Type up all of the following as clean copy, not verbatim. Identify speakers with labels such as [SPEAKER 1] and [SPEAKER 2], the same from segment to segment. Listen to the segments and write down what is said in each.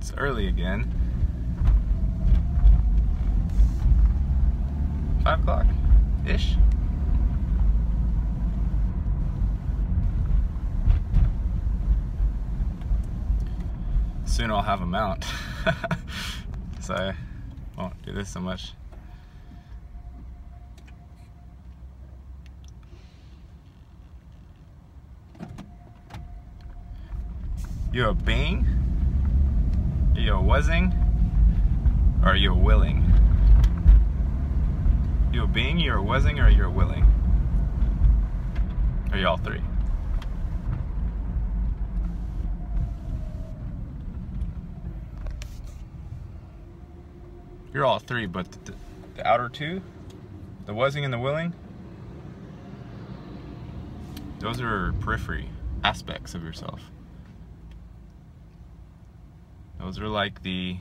[SPEAKER 1] It's early again. 5 o'clock-ish. Soon I'll have a mount, so I won't do this so much. You a being? Are you a wasing? Or are you a willing? You a being, you're a wasing, or you're a willing? Are you all three? You're all three, but the outer two, the wasing and the willing, those are periphery aspects of yourself. Those are like the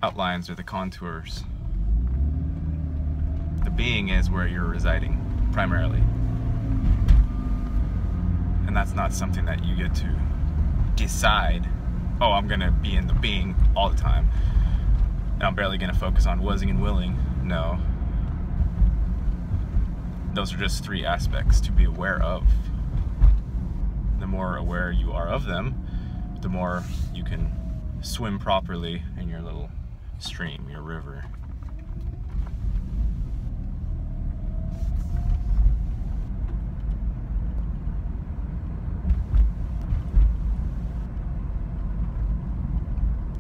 [SPEAKER 1] outlines or the contours. The being is where you're residing, primarily. And that's not something that you get to decide, oh, I'm gonna be in the being all the time, and I'm barely gonna focus on wasing and willing. No. Those are just three aspects to be aware of. The more aware you are of them, the more you can swim properly in your little stream, your river.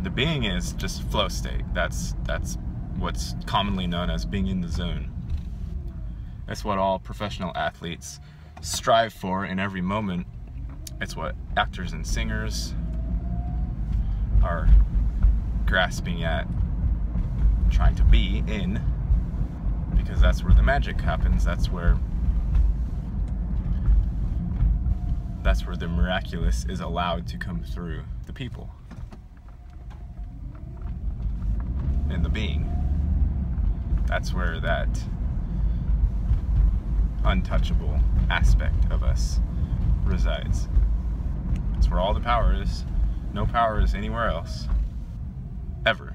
[SPEAKER 1] The being is just flow state. That's what's commonly known as being in the zone. That's what all professional athletes strive for in every moment. It's what actors and singers are grasping at, trying to be in, because that's where the magic happens. That's where the miraculous is allowed to come through the people and the being. That's where that untouchable aspect of us resides. That's where all the power is. No power is anywhere else, ever.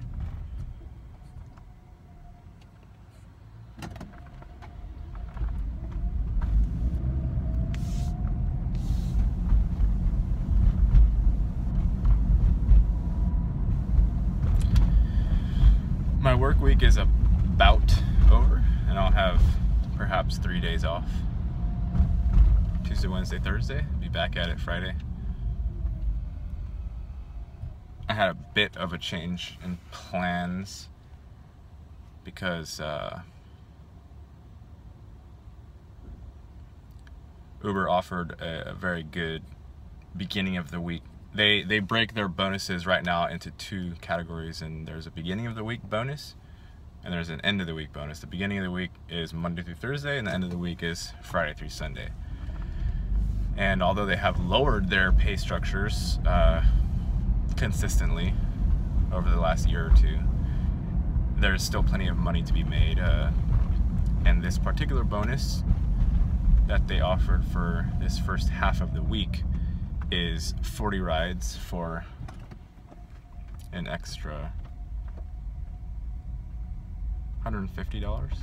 [SPEAKER 1] My work week is about over, and I'll have perhaps 3 days off. Tuesday, Wednesday, Thursday. Be back at it Friday. I had a bit of a change in plans because Uber offered a very good beginning of the week. They break their bonuses right now into 2 categories, and there's a beginning of the week bonus and there's an end of the week bonus. The beginning of the week is Monday through Thursday, and the end of the week is Friday through Sunday. And although they have lowered their pay structures consistently over the last year or 2, there's still plenty of money to be made, and this particular bonus that they offered for this first half of the week is 40 rides for an extra $150.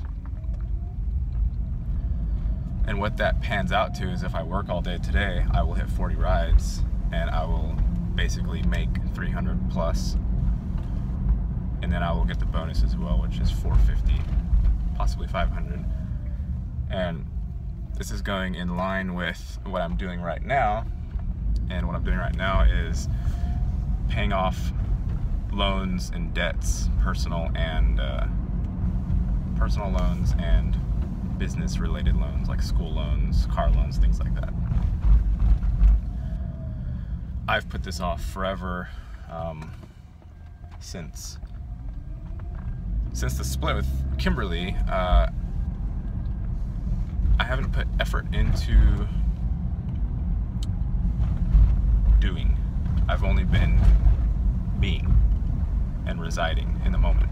[SPEAKER 1] And what that pans out to is if I work all day today, I will hit 40 rides and I will basically make 300 plus, and then I will get the bonus as well, which is 450, possibly 500. And this is going in line with what I'm doing right now. And what I'm doing right now is paying off loans and debts, personal loans and business related loans like school loans, car loans, things like that. I've put this off forever, since the split with Kimberly. I haven't put effort into doing. I've only been being and residing in the moment,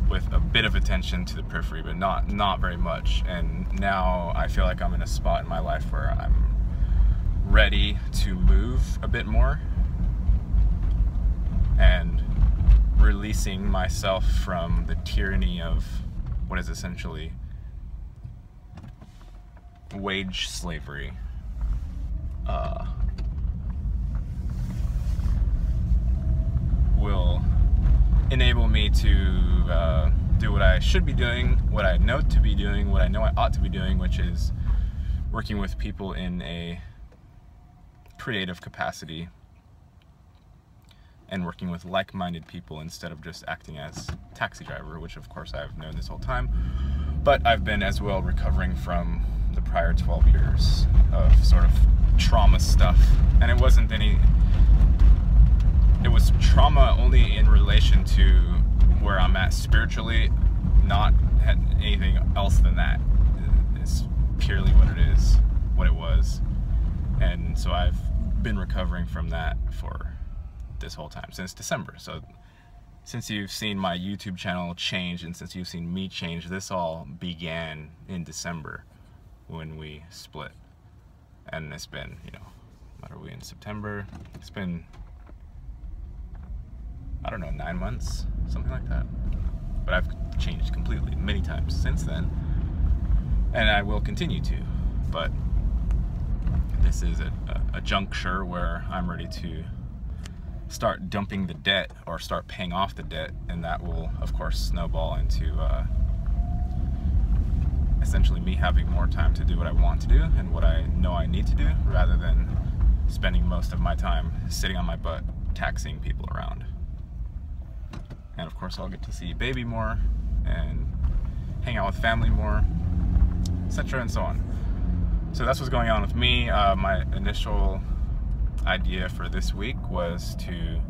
[SPEAKER 1] with a bit of attention to the periphery, but not very much. And now I feel like I'm in a spot in my life where I'm ready to move a bit more. and releasing myself from the tyranny of what is essentially wage slavery. Will enable me to do what I should be doing, what I know to be doing, what I know I ought to be doing, which is working with people in a creative capacity and working with like-minded people instead of just acting as taxi driver, which of course I've known this whole time, but I've been as well recovering from the prior 12 years of sort of trauma stuff. And it wasn't any, it was trauma only in relation to where I'm at spiritually, not anything else than that. It's purely what it is, what it was. And so I've been recovering from that for this whole time, since December. So since you've seen my YouTube channel change, and since you've seen me change, this all began in December when we split. And it's been, you know, what are we in September? It's been, I don't know, 9 months, something like that. But I've changed completely many times since then, and I will continue to. But this is a juncture where I'm ready to start dumping the debt or start paying off the debt, and that will of course snowball into essentially me having more time to do what I want to do and what I know I need to do, rather than spending most of my time sitting on my butt taxiing people around. And of course I'll get to see baby more and hang out with family more, etc. and so on. So that's what's going on with me. My initial idea for this week was to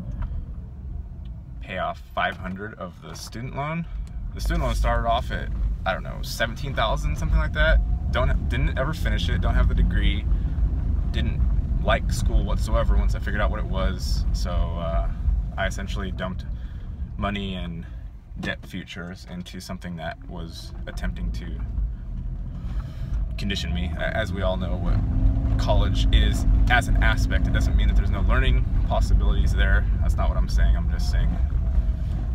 [SPEAKER 1] pay off 500 of the student loan. The student loan started off at, I don't know, 17,000, something like that. Didn't ever finish it, don't have the degree, didn't like school whatsoever once I figured out what it was. So I essentially dumped money and debt futures into something that was attempting to condition me. As we all know what college is as an aspect, it doesn't mean that there's no learning possibilities there. That's not what I'm saying. I'm just saying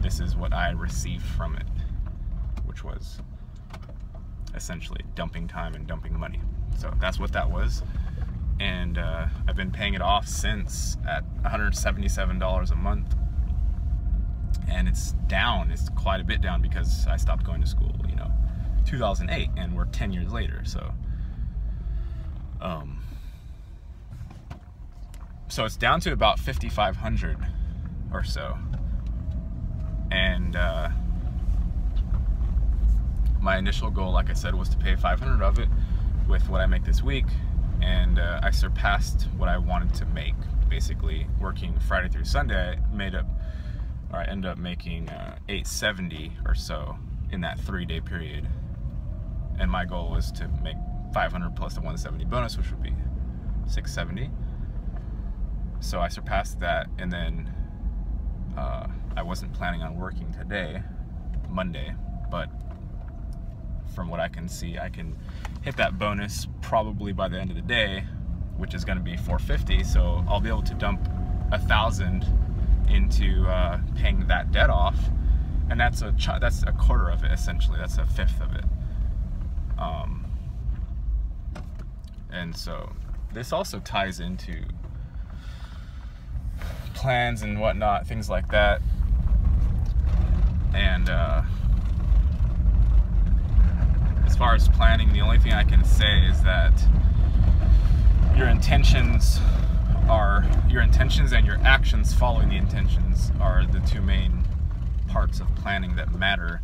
[SPEAKER 1] this is what I received from it, which was essentially dumping time and dumping money. So that's what that was. And I've been paying it off since at $177 a month. And it's down, it's quite a bit down, because I stopped going to school, you know, 2008, and we're 10 years later. So so it's down to about 5,500 or so. And my initial goal, like I said, was to pay 500 of it with what I make this week, and I surpassed what I wanted to make. Basically, working Friday through Sunday, I ended up making $870 or so in that 3-day period. And my goal was to make 500 plus the 170 bonus, which would be $670. So I surpassed that, and then I wasn't planning on working today, Monday, but from what I can see, I can hit that bonus probably by the end of the day, which is going to be $450. So I'll be able to dump 1,000 into paying that debt off, and that's a quarter of it, essentially. That's a fifth of it. And so this also ties into plans and whatnot, things like that. And as far as planning, the only thing I can say is that your intentions and your actions following the intentions are the two main parts of planning that matter,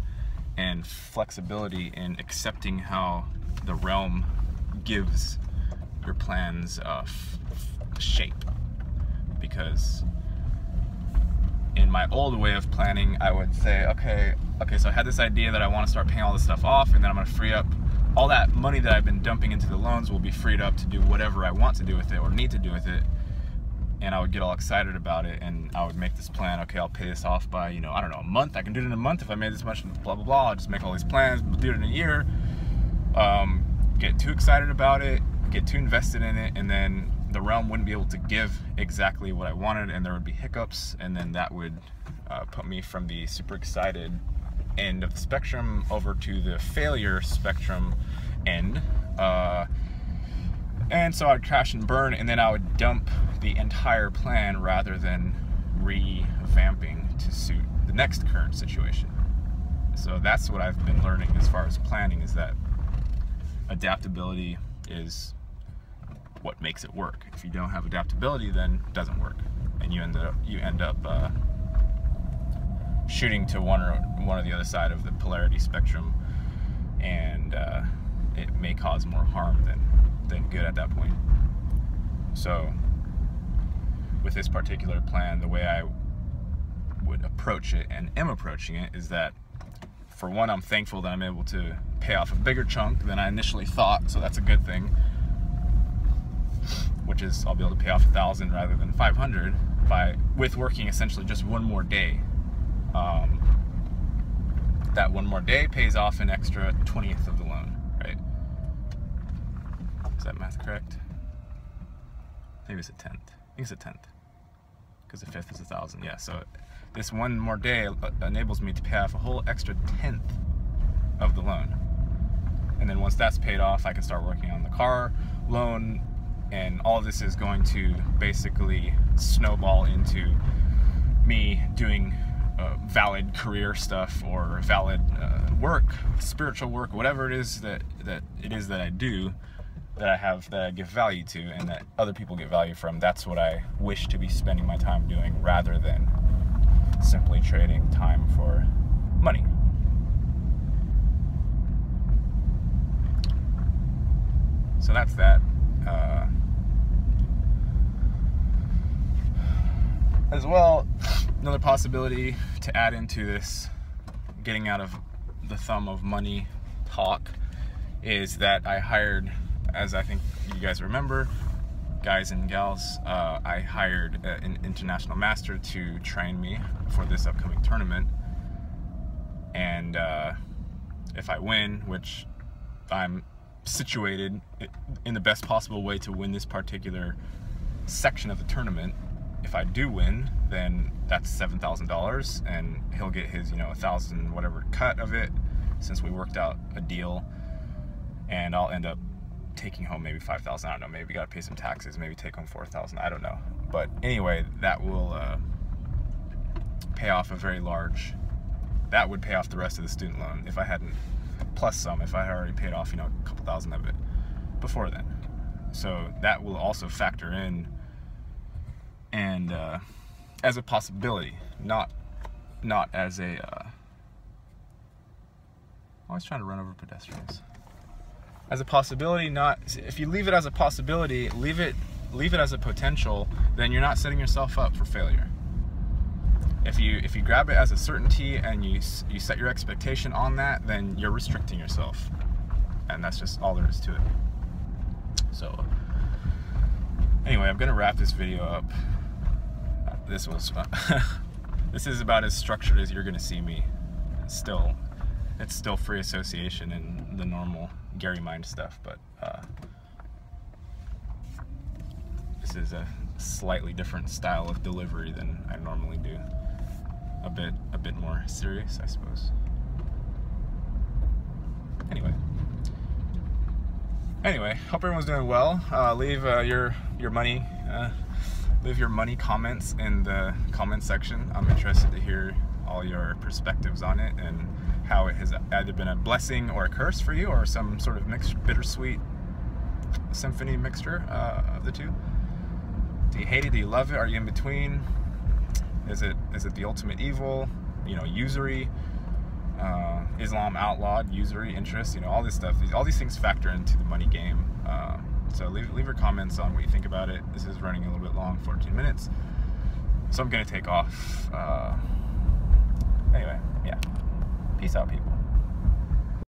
[SPEAKER 1] and flexibility in accepting how the realm gives your plans shape. Because in my old way of planning, I would say, okay, so I had this idea that I want to start paying all this stuff off, and then I'm going to free up all that money that I've been dumping into the loans will be freed up to do whatever I want to do with it or need to do with it. And I would get all excited about it, and I would make this plan. Okay, I'll pay this off by, you know, I don't know, a month. I can do it in a month if I made this much, blah, blah, blah. I'll just make all these plans, do it in a year. Get too excited about it, get too invested in it, and then the realm wouldn't be able to give exactly what I wanted, and there would be hiccups, and then that would put me from the super excited end of the spectrum over to the failure spectrum end. And so I'd crash and burn, and then I would dump the entire plan rather than revamping to suit the next current situation. So that's what I've been learning as far as planning, is that adaptability is what makes it work. If you don't have adaptability, then it doesn't work, and you end up shooting to one or the other side of the polarity spectrum, and it may cause more harm than good at that point. So with this particular plan, the way I would approach it, and am approaching it, is that, for one, I'm thankful that I'm able to pay off a bigger chunk than I initially thought, so that's a good thing, which is I'll be able to pay off 1,000 rather than 500 with working essentially just one more day. That one more day pays off an extra 20th of the loan, right? Is that math correct? Maybe it's a 10th. I think it's a 10th, because the 5th is 1,000. Yeah, so this one more day enables me to pay off a whole extra 10th of the loan. And then once that's paid off, I can start working on the car loan, and all of this is going to basically snowball into me doing valid career stuff, or valid work, spiritual work, whatever it is that I do, that I give value to, and that other people get value from. That's what I wish to be spending my time doing, rather than simply trading time for money. So that's that. As well, another possibility to add into this getting out of the thumb of money talk is that I hired, as I think you guys remember, guys and gals, I hired an international master to train me for this upcoming tournament. And if I win, which I'm situated in the best possible way to win this particular section of the tournament, if I do win, then that's $7,000, and he'll get his, 1,000 whatever cut of it, since we worked out a deal, and I'll end up taking home maybe 5,000. I don't know, maybe gotta pay some taxes, maybe take home 4,000, I don't know. But anyway, that will pay off that would pay off the rest of the student loan if I hadn't, plus some, if I had already paid off, a couple thousand of it before then. So that will also factor in, and as a possibility, not as a always trying to run over pedestrians. As a possibility, not, if you leave it as a possibility, leave it as a potential, then you're not setting yourself up for failure. If you grab it as a certainty and you set your expectation on that, then you're restricting yourself, and that's just all there is to it. So anyway, I'm gonna wrap this video up. This is about as structured as you're gonna see me. It's still free association and the normal Gary Mind stuff, but this is a slightly different style of delivery than I normally do. A bit more serious, I suppose. Anyway, hope everyone's doing well. Leave your money comments in the comment section. I'm interested to hear all your perspectives on it, and how it has either been a blessing or a curse for you, or some sort of mixed, bittersweet symphony mixture of the two. Do you hate it? Do you love it? Are you in between? Is it the ultimate evil? Usury. Islam outlawed usury, interest. All this stuff. All these things factor into the money game. So leave your comments on what you think about it. This is running a little bit long, 14 minutes. So I'm gonna take off. Anyway, yeah. Peace out, people.